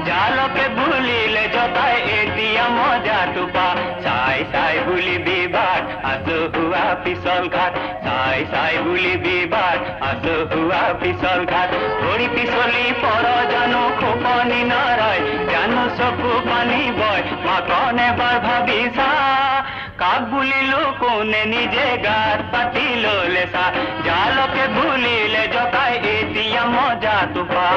জালকে ভুলিলে জতাই এতিয়া মজা টোপা চাই চাই বুলি বিবাদ আছো হুৱা পিছল ঘাট চাই চাই বুলি বিবাদ আছো হুৱা পিছল ঘাট ভৰি পিছলি পৰ জানো খোপনি নৰয় জানো চকু পানী বয় মাকন এবাৰ ভাবিছা কাক বুলিলো কোনে নিজে গাত পাতি ললে চা জালকে ভুলিলে জতাই এতিয়া মজা টোপা